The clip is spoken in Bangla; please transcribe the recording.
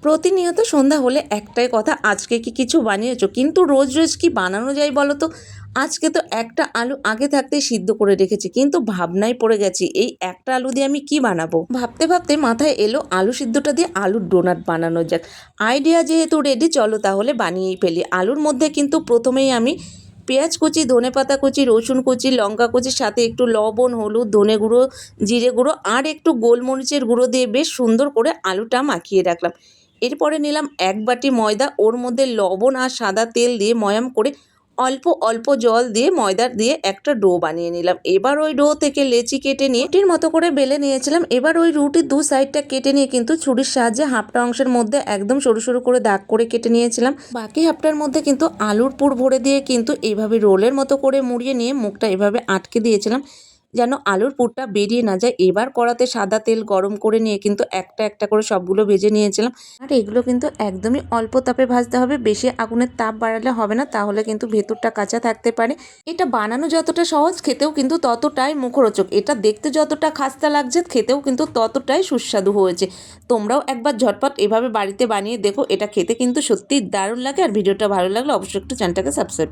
প্রতিনিয়ত সন্ধ্যা হলে একটাই কথা, আজকে কি কিছু বানিয়েছো? কিন্তু রোজ রোজ কি বানানো যায় বলো তো? আজকে তো একটা আলু আগে থাকতেই সিদ্ধ করে রেখেছি, কিন্তু ভাবনায় পড়ে গেছি এই একটা আলু দিয়ে আমি কি বানাবো। ভাবতে ভাবতে মাথায় এলো আলু সিদ্ধটা দিয়ে আলুর ডোনাট বানানো যাক। আইডিয়া যেহেতু রেডি, চলো তাহলে বানিয়েই ফেলি। আলুর মধ্যে কিন্তু প্রথমেই আমি পেঁয়াজ কুচি, ধনেপাতা কুচি, রসুন কুচি, লঙ্কা কুচির সাথে একটু লবণ, হলুদ, ধনে গুঁড়ো, জিরে গুঁড়ো আর একটু গোলমরিচের গুঁড়ো দিয়ে বেশ সুন্দর করে আলুটা মাখিয়ে রাখলাম। এরপরে নিলাম এক বাটি ময়দা, ওর মধ্যে লবণ আর সাদা তেল দিয়ে ময়াম করে অল্প অল্প জল দিয়ে ময়দা দিয়ে একটা ডো বানিয়ে নিলাম। এবার ওই ডো থেকে লেচি কেটে নিয়ে রুটির মতো করে বেলে নিয়েছিলাম। এবার ওই রুটির দু সাইডটা কেটে নিয়ে কিন্তু ছুরির সাহায্যে হাফটা অংশের মধ্যে একদম সরু সরু করে দাগ করে কেটে নিয়েছিলাম। বাকি হাফটার মধ্যে কিন্তু আলুর পুর ভরে দিয়ে কিন্তু এইভাবে রোলের মতো করে মুড়িয়ে নিয়ে মুখটা এভাবে আটকে দিয়েছিলাম যেন আলুর পুরটা বেরিয়ে না যায়। এবার কড়াতে সাদা তেল গরম করে নিয়ে কিন্তু একটা একটা করে সবগুলো ভেজে নিয়েছিলাম। আর এগুলো কিন্তু একদমই অল্প তাপে ভাজতে হবে, বেশি আগুনের তাপ বাড়ালে হবে না, তাহলে কিন্তু ভেতরটা কাঁচা থাকতে পারে। এটা বানানো যতটা সহজ, খেতেও কিন্তু ততটাই মুখরোচক। এটা দেখতে যতটা খাস্তা লাগছে, খেতেও কিন্তু ততটাই সুস্বাদু হয়েছে। তোমরাও একবার ঝটপট এভাবে বাড়িতে বানিয়ে দেখো, এটা খেতে কিন্তু সত্যিই দারুণ লাগে। আর ভিডিওটা ভালো লাগলে অবশ্যই একটু চ্যানেলটাকে সাবস্ক্রাইব